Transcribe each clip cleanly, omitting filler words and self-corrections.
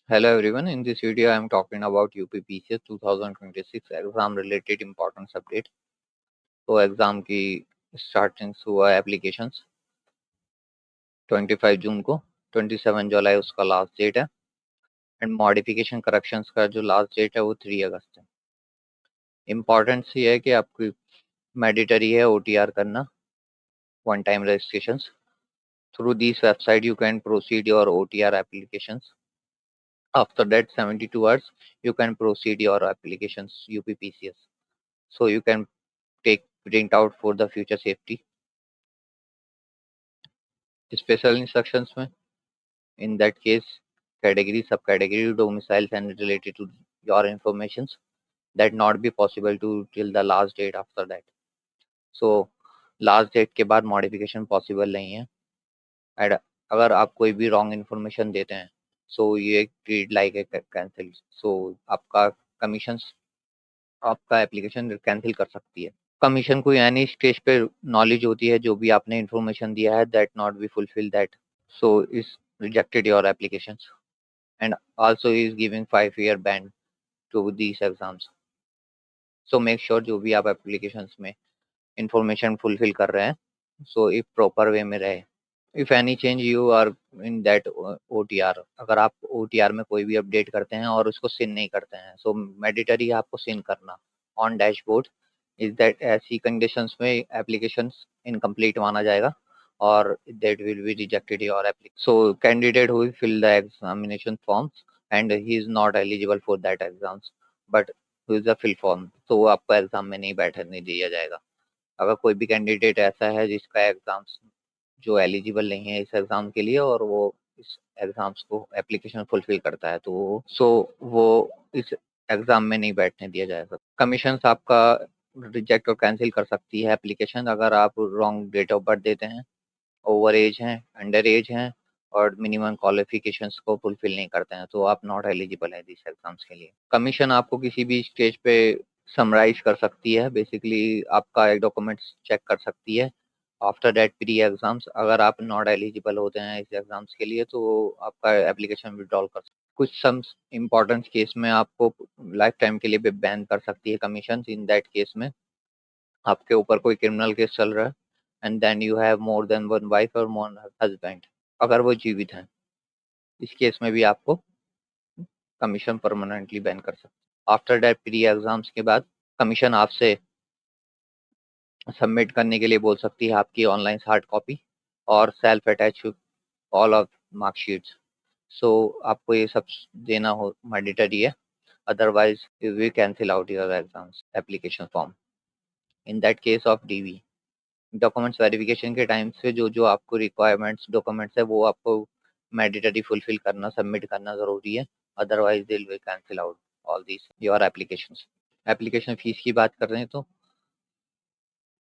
Hello everyone, in this video I am talking about UPPCS 2026 exam related importance update. तो exam की starting हुआ है applications 25 जून को, 27 जुलाई उसका लास्ट डेट है एंड मॉडिफिकेशन करेक्शंस का जो लास्ट डेट है वो 3 अगस्त है। इम्पोर्टेंस ये है कि आपकी मैंडेटरी है OTR करना, one time registrations. Through this website you can proceed your OTR applications. After that 72 hours you can proceed your applications UPPCS. So you can take print out for the future safety. Special instructions में in that case category, subcategory, domiciles and related to your informations that not be possible to till the last date after that. So last date के बाद modification possible नहीं है। and अगर आप कोई भी wrong information देते हैं so ये treat like a cancel, so आपका commissions आपका एप्लीकेशन कैंसिल कर सकती है। कमीशन को यानी स्टेज पे नॉलेज होती है जो भी आपने इन्फॉर्मेशन दिया है that not be fulfil that, so is rejected your application and also is giving 5 year ban to these exams. So make sure जो भी आप एप्लीकेशंस में इंफॉर्मेशन फुलफिल कर रहे हैं सो इफ प्रॉपर वे में रहे। If any change you are in that OTR, अगर आप OTR में कोई भी अपडेट करते हैं और उसको सिन नहीं करते हैं सो मैंडेटरी है आपको सिन करना ऑन डैशबोर्ड। इज दैट ऐसी कंडीशंस में एप्लीकेशंस इनकम्प्लीट माना जाएगा और that will be rejected your application. So candidate who fill the examination forms and he is not eligible for that exams but who is the fill form, तो वो आपको exam में नहीं बैठने दिया जाएगा। अगर कोई भी कैंडिडेट ऐसा है जिसका एग्जाम्स जो एलिजिबल नहीं है इस एग्जाम के लिए और वो इस एग्जाम्स को एप्लीकेशन फुलफिल करता है तो वो इस एग्जाम में नहीं बैठने दिया जाएगा। कमीशन आपका रिजेक्ट और कैंसिल कर सकती है एप्लीकेशन अगर आप रॉन्ग डेट ऑफ बर्थ देते हैं, ओवर एज हैं, अंडर एज हैं और मिनिमम क्वालिफिकेशंस को फुलफिल नहीं करते हैं तो आप नॉट एलिजिबल है दिस एग्जाम्स के लिए। कमीशन आपको किसी भी स्टेज पे समराइज कर सकती है, बेसिकली आपका एक डॉक्यूमेंट्स चेक कर सकती है। आफ्टर दैट प्री एग्जाम्स अगर आप नॉट एलिजिबल होते हैं इस एग्जाम्स के लिए तो आपका एप्लीकेशन विड्रॉल कर सकते। कुछ सम इम्पोर्टेंट केस में आपको लाइफ टाइम के लिए बैन कर सकती है कमीशन। इन दैट केस में आपके ऊपर कोई क्रिमिनल केस चल रहा है and then you have more than one wife और मोर हस्बैंड, अगर वो जीवित हैं, इस केस में भी आपको कमीशन परमानेंटली बैन कर सकते। आफ्टर दैट प्री एग्जाम्स के बाद कमीशन आपसे सबमिट करने के लिए बोल सकती है आपकी ऑनलाइन हार्ड कॉपी और self attach all of marksheets. So आपको ये सब देना हो मैंडेटरी है, otherwise you will cancel out your exams application form. In that case of DV documents verification के टाइम से जो जो आपको रिक्वायरमेंट्स डॉक्यूमेंट्स है वो आपको मैंडेटरी फुलफिल करना सबमिट करना जरूरी है, otherwise they will cancel out all this your applications. Application fees की बात कर रहे हैं तो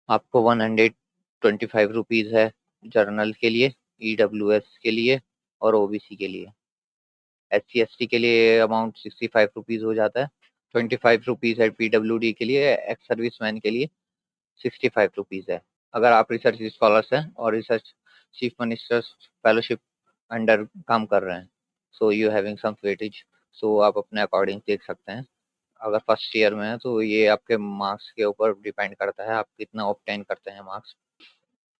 आपको 125 रुपीज़ है जर्नल के लिए, EWS के लिए और OBC के लिए। SC ST के लिए अमाउंट 65 रुपीज़ हो जाता है, 25 रुपीज़ है PWD के लिए, एक्स सर्विसमैन के लिए 65 रुपीज़ है। अगर आप रिसर्च स्कॉलर्स हैं और research chief ministers fellowship under काम कर रहे हैं so you having some weightage, so आप अपने अकॉर्डिंग देख सकते हैं। अगर फर्स्ट ईयर में है तो ये आपके मार्क्स के ऊपर डिपेंड करता है आप कितना ऑब्टेन करते हैं मार्क्स।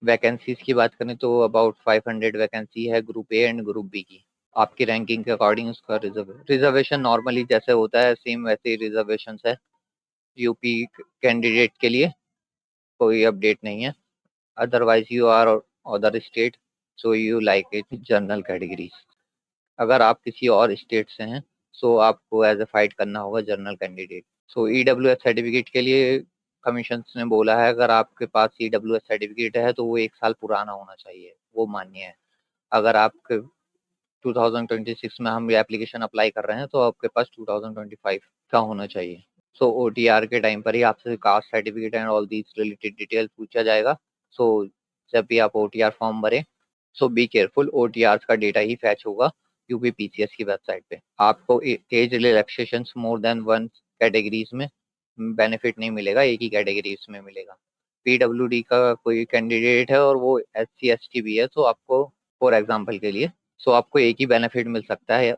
वैकेंसीज की बात करें तो अबाउट 500 वैकेंसी है group A and group B की। आपकी रैंकिंग के अकॉर्डिंग उसका रिजर्वेशन नॉर्मली जैसे होता है सेम वैसे ही रिजर्वेशन है। यूपी कैंडिडेट के लिए कोई अपडेट नहीं है, otherwise you are other state so you like it general categories. अगर आप किसी और स्टेट से हैं सो आपको एज ए फाइट करना होगा जनरल कैंडिडेट। सो EWS सर्टिफिकेट के लिए कमीशन ने बोला है अगर आपके पास EWS सर्टिफिकेट है तो वो 1 साल पुराना होना चाहिए, वो मान्य है। अगर आप 2026 में हम एप्लीकेशन अप्लाई कर रहे हैं तो आपके पास 2025 का होना चाहिए। सो OTR के टाइम पर ही आपसे caste certificate and all these related detail पूछा जाएगा। सो जब भी आप OTR फॉर्म भरें सो बी केयरफुल, OTR का डेटा ही फैच होगा UPPCS की वेबसाइट पे। आपको एज रिलैक्सेशन मोर देन वन कैटेगरीज में बेनिफिट नहीं मिलेगा, एक ही कैटेगरीज में मिलेगा। PWD का कोई कैंडिडेट है और वो SC ST भी है तो आपको फॉर एग्जाम्पल के लिए सो आपको एक ही बेनिफिट मिल सकता है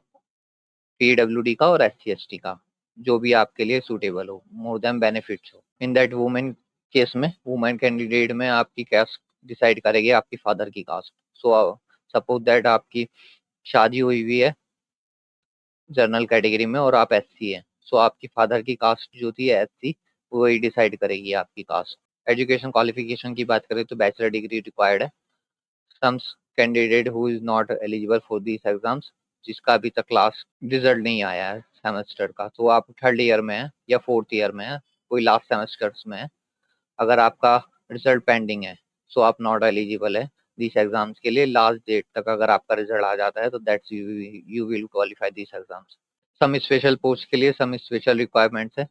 PWD का और SC/ST का, जो भी आपके लिए सूटेबल हो, मोर देन बेनिफिट्स हो। इन दैट वुमेन केस में, वुमेन कैंडिडेट में आपकी कास्ट डिसाइड करेगी आपकी फादर की कास्ट। सो सपोज दैट आपकी शादी हुई है जनरल कैटेगरी में और आप SC हैं, सो आपकी फादर की कास्ट जो थी SC, वही डिसाइड करेगी आपकी कास्ट। एजुकेशन क्वालिफिकेशन की बात करें तो बैचलर डिग्री रिक्वायर्ड है। Some candidate who is not eligible for this exams, जिसका अभी तक लास्ट रिजल्ट नहीं आया है सेमेस्टर का, तो आप थर्ड ईयर में है या फोर्थ ईयर में है, कोई लास्ट सेमेस्टर्स में है, अगर आपका रिजल्ट पेंडिंग है, सो आप नॉट एलिजिबल है दिस एग्जाम्स के लिए। लास्ट डेट तक अगर आपका रिजल्ट आ जाता है तो that's you will qualify this exams. Some special post के लिए सम स्पेशल रिक्वायरमेंट्स है,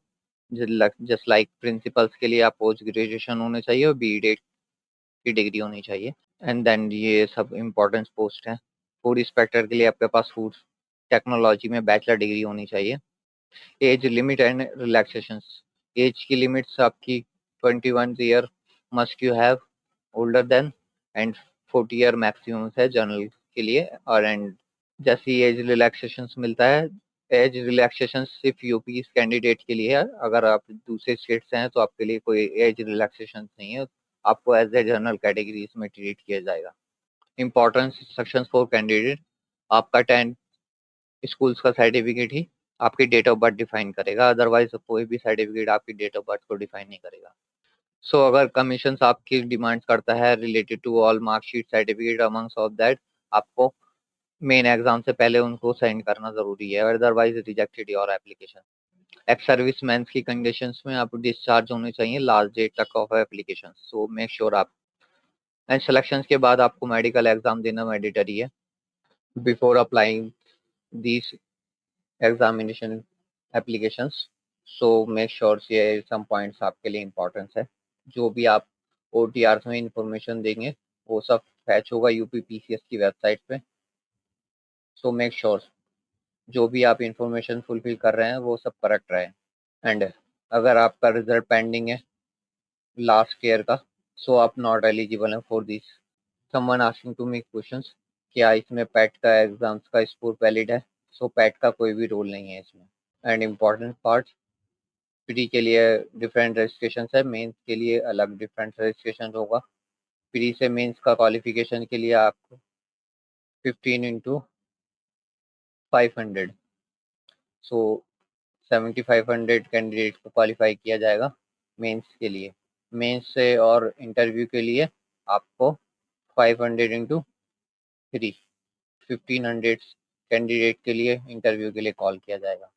जस्ट लाइक प्रिंसिपल्स के लिए आप पोस्ट ग्रेजुएशन होने चाहिए और BEd की डिग्री होनी चाहिए। एंड देन ये सब इम्पोर्टेंट पोस्ट है। फूड इंस्पेक्टर के लिए आपके पास फूड टेक्नोलॉजी में बैचलर डिग्री होनी चाहिए। Age limit and relaxations, age की लिमिट्स आपकी 21 year must you have older than, and 40 year maximum है जनरल के लिए। और एंड जैसे एज रिलैक्सेशंस मिलता है, एज रिलैक्सेशन सिर्फ यूपी कैंडिडेट के लिए है, अगर आप दूसरे स्टेट से हैं तो आपके लिए कोई एज रिलैक्सेशन नहीं है, आपको एज ए जनरल कैटेगरी इसमें ट्रीट किया जाएगा। इंपॉर्टेंस इंस्ट्रक्शंस फॉर कैंडिडेट, आपका 10 स्कूल्स का सर्टिफिकेट ही आपकी डेट ऑफ बर्थ डिफाइन करेगा, अदरवाइज कोई भी सर्टिफिकेट आपकी डेट ऑफ बर्थ को डिफाइन नहीं करेगा। सो अगर कमीशन आपकी डिमांड करता है related to all marksheet certificate amongst of that, आपको मेन एग्जाम से पहले उनको सेंड करना जरूरी है, otherwise rejected your application. Ex service man की कंडीशंस में आप डिस्चार्ज होने चाहिए लास्ट डेट तक of application, so make sure आप। एंड सिलेक्शन के बाद आपको मेडिकल एग्जाम देना मैंडेटरी है before applying this examination applications. So make sure ये सम पॉइंट्स आपके लिए इम्पोर्टेंस है। जो भी आप OTRs में इंफॉर्मेशन देंगे वो सब फैच होगा UPPCS की वेबसाइट पे। सो मेक श्योर जो भी आप इंफॉर्मेशन फुलफिल कर रहे हैं वो सब करेक्ट रहे। एंड अगर आपका रिजल्ट पेंडिंग है लास्ट ईयर का, सो आप नॉट एलिजिबल हैं for this. Someone asking to me questions, क्या इसमें पैट का एग्जाम्स का स्कोर वैलिड है? सो पैट का कोई भी रोल नहीं है इसमें। एंड इम्पॉर्टेंट पार्ट, प्री के लिए डिफरेंट रजिस्ट्रेशन है, मेंस के लिए अलग डिफरेंट रजिस्ट्रेशन होगा। प्री से मेंस का क्वालिफिकेशन के लिए आपको 15 × 500, सो 7500 कैंडिडेट को क्वालिफाई किया जाएगा मेंस के लिए। मेंस से और इंटरव्यू के लिए आपको 500 × 3, 1500 कैंडिडेट के लिए इंटरव्यू के लिए कॉल किया जाएगा।